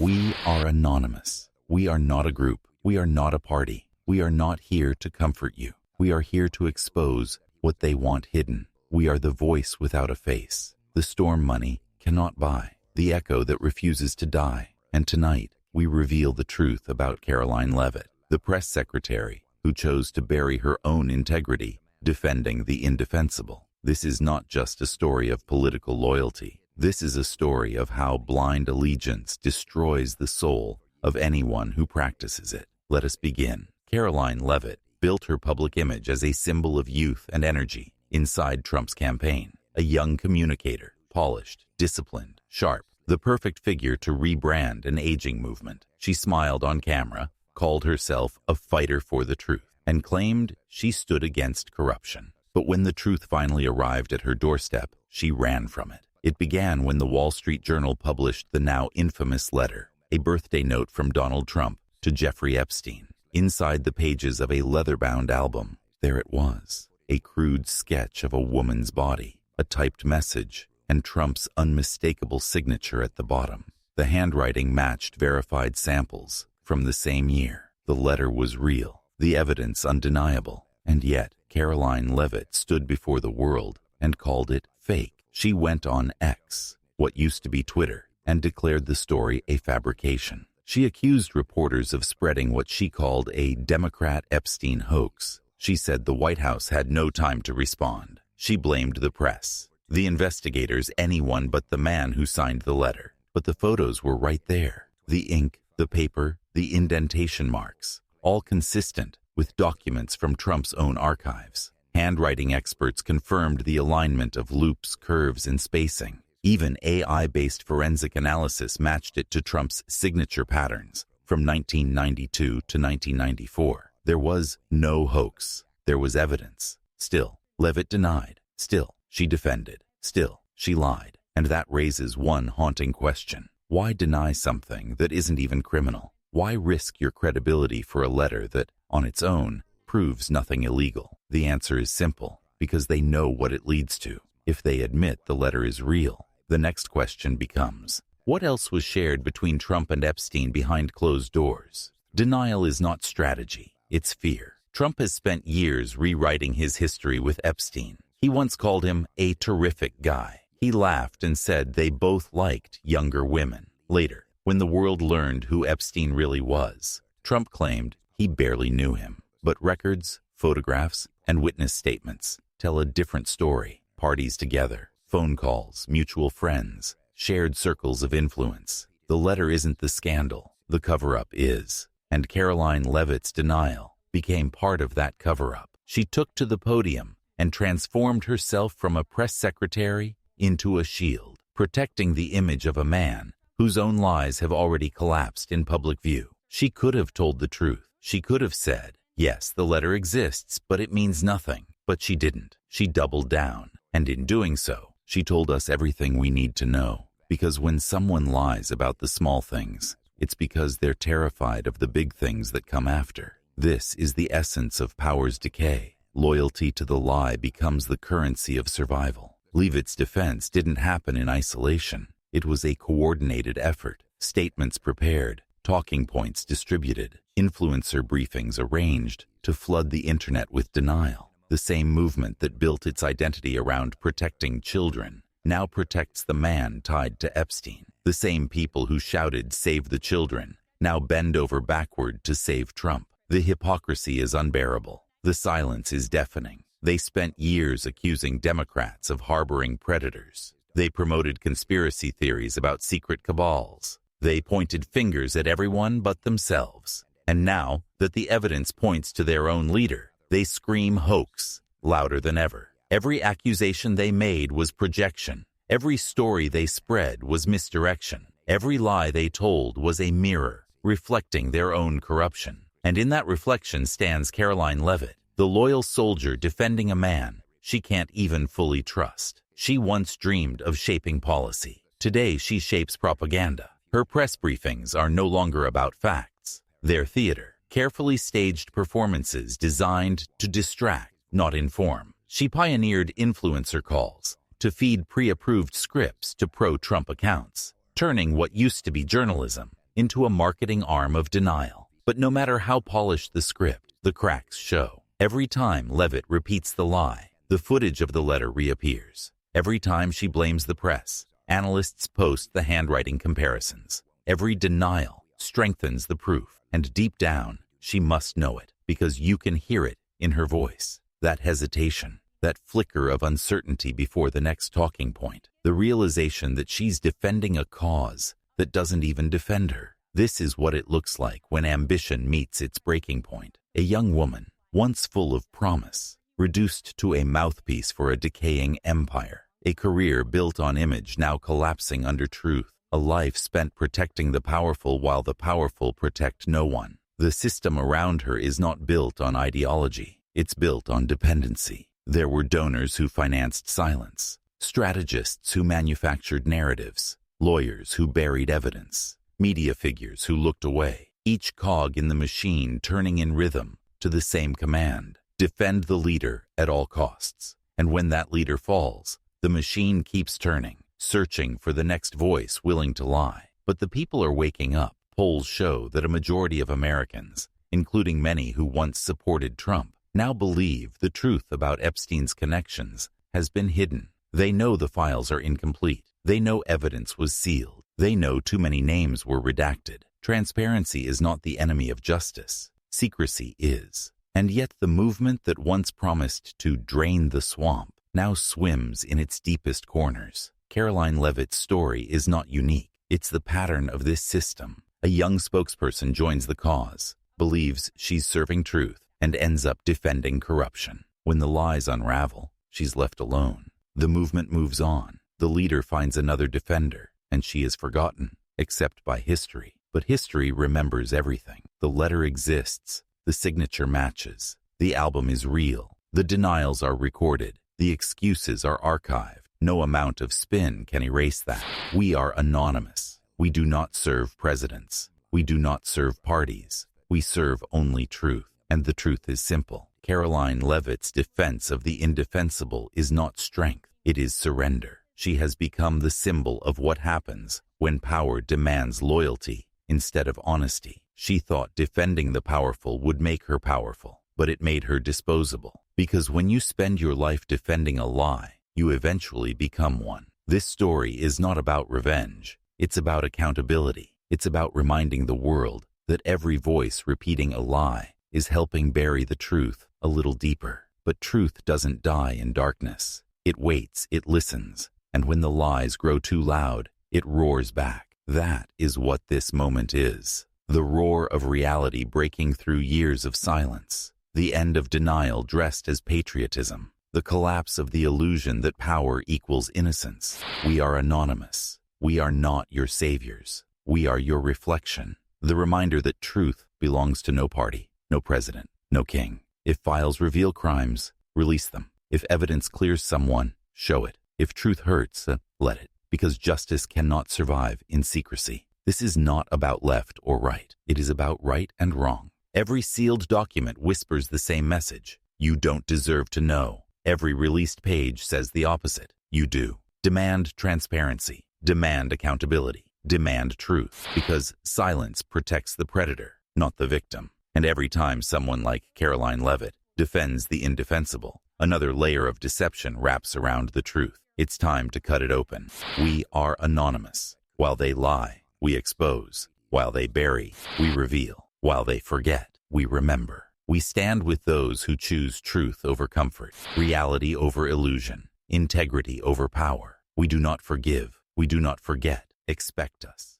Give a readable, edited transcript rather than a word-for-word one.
We are anonymous. We are not a group. We are not a party. We are not here to comfort you. We are here to expose what they want hidden. We are the voice without a face. The storm money cannot buy. The echo that refuses to die. And tonight, we reveal the truth about Karoline Leavitt, the press secretary who chose to bury her own integrity, defending the indefensible. This is not just a story of political loyalty. This is a story of how blind allegiance destroys the soul of anyone who practices it. Let us begin. Karoline Leavitt built her public image as a symbol of youth and energy inside Trump's campaign. A young communicator, polished, disciplined, sharp, the perfect figure to rebrand an aging movement. She smiled on camera, called herself a fighter for the truth, and claimed she stood against corruption. But when the truth finally arrived at her doorstep, she ran from it. It began when the Wall Street Journal published the now infamous letter, a birthday note from Donald Trump to Jeffrey Epstein. Inside the pages of a leather-bound album, there it was, a crude sketch of a woman's body, a typed message, and Trump's unmistakable signature at the bottom. The handwriting matched verified samples from the same year. The letter was real, the evidence undeniable, and yet Karoline Leavitt stood before the world and called it fake. She went on X, what used to be Twitter, and declared the story a fabrication. She accused reporters of spreading what she called a Democrat Epstein hoax. She said the White House had no time to respond. She blamed the press, the investigators, anyone but the man who signed the letter. But the photos were right there. The ink, the paper, the indentation marks, all consistent with documents from Trump's own archives. Handwriting experts confirmed the alignment of loops, curves, and spacing. Even AI-based forensic analysis matched it to Trump's signature patterns from 1992 to 1994. There was no hoax. There was evidence. Still, Leavitt denied. Still, she defended. Still, she lied. And that raises one haunting question. Why deny something that isn't even criminal? Why risk your credibility for a letter that, on its own, proves nothing illegal? The answer is simple, because they know what it leads to. If they admit the letter is real, the next question becomes, what else was shared between Trump and Epstein behind closed doors? Denial is not strategy, it's fear. Trump has spent years rewriting his history with Epstein. He once called him a terrific guy. He laughed and said they both liked younger women. Later, when the world learned who Epstein really was, Trump claimed he barely knew him. But records, photographs, and witness statements tell a different story. Parties together, phone calls, mutual friends, shared circles of influence. The letter isn't the scandal, the cover-up is. And Karoline Leavitt's denial became part of that cover-up. She took to the podium and transformed herself from a press secretary into a shield, protecting the image of a man whose own lies have already collapsed in public view. She could have told the truth. She could have said, yes, the letter exists, but it means nothing. But she didn't. She doubled down. And in doing so, she told us everything we need to know. Because when someone lies about the small things, it's because they're terrified of the big things that come after. This is the essence of power's decay. Loyalty to the lie becomes the currency of survival. Leavitt's defense didn't happen in isolation. It was a coordinated effort. Statements prepared, talking points distributed, influencer briefings arranged to flood the internet with denial. The same movement that built its identity around protecting children now protects the man tied to Epstein. The same people who shouted, "Save the children," now bend over backward to save Trump. The hypocrisy is unbearable. The silence is deafening. They spent years accusing Democrats of harboring predators. They promoted conspiracy theories about secret cabals. They pointed fingers at everyone but themselves. And now that the evidence points to their own leader, they scream hoax louder than ever. Every accusation they made was projection. Every story they spread was misdirection. Every lie they told was a mirror reflecting their own corruption. And in that reflection stands Karoline Leavitt, the loyal soldier defending a man she can't even fully trust. She once dreamed of shaping policy. Today she shapes propaganda. Her press briefings are no longer about facts. They're theater, carefully staged performances designed to distract, not inform. She pioneered influencer calls to feed pre-approved scripts to pro-Trump accounts, turning what used to be journalism into a marketing arm of denial. But no matter how polished the script, the cracks show. Every time Leavitt repeats the lie, the footage of the letter reappears. Every time she blames the press, analysts post the handwriting comparisons. Every denial strengthens the proof, and deep down, she must know it, because you can hear it in her voice. That hesitation, that flicker of uncertainty before the next talking point, the realization that she's defending a cause that doesn't even defend her. This is what it looks like when ambition meets its breaking point. A young woman, once full of promise, reduced to a mouthpiece for a decaying empire. A career built on image now collapsing under truth. A life spent protecting the powerful while the powerful protect no one. The system around her is not built on ideology. It's built on dependency. There were donors who financed silence, strategists who manufactured narratives, lawyers who buried evidence, media figures who looked away, each cog in the machine turning in rhythm to the same command: defend the leader at all costs. And when that leader falls, the machine keeps turning, searching for the next voice willing to lie. But the people are waking up. Polls show that a majority of Americans, including many who once supported Trump, now believe the truth about Epstein's connections has been hidden. They know the files are incomplete. They know evidence was sealed. They know too many names were redacted. Transparency is not the enemy of justice. Secrecy is. And yet the movement that once promised to drain the swamp now swims in its deepest corners. Karoline Leavitt's story is not unique. It's the pattern of this system. A young spokesperson joins the cause, believes she's serving truth, and ends up defending corruption. When the lies unravel, she's left alone. The movement moves on. The leader finds another defender, and she is forgotten, except by history. But history remembers everything. The letter exists. The signature matches. The album is real. The denials are recorded. The excuses are archived. No amount of spin can erase that. We are anonymous. We do not serve presidents. We do not serve parties. We serve only truth. And the truth is simple. Karoline Leavitt's defense of the indefensible is not strength. It is surrender. She has become the symbol of what happens when power demands loyalty instead of honesty. She thought defending the powerful would make her powerful, but it made her disposable. Because when you spend your life defending a lie, you eventually become one. This story is not about revenge. It's about accountability. It's about reminding the world that every voice repeating a lie is helping bury the truth a little deeper. But truth doesn't die in darkness. It waits, it listens, and when the lies grow too loud, it roars back. That is what this moment is. The roar of reality breaking through years of silence. The end of denial dressed as patriotism. The collapse of the illusion that power equals innocence. We are anonymous. We are not your saviors. We are your reflection. The reminder that truth belongs to no party, no president, no king. If files reveal crimes, release them. If evidence clears someone, show it. If truth hurts, let it. Because justice cannot survive in secrecy. This is not about left or right. It is about right and wrong. Every sealed document whispers the same message. You don't deserve to know. Every released page says the opposite. You do. Demand transparency. Demand accountability. Demand truth. Because silence protects the predator, not the victim. And every time someone like Karoline Leavitt defends the indefensible, another layer of deception wraps around the truth. It's time to cut it open. We are anonymous. While they lie, we expose. While they bury, we reveal. While they forget, we remember. We stand with those who choose truth over comfort, reality over illusion, integrity over power. We do not forgive. We do not forget. Expect us.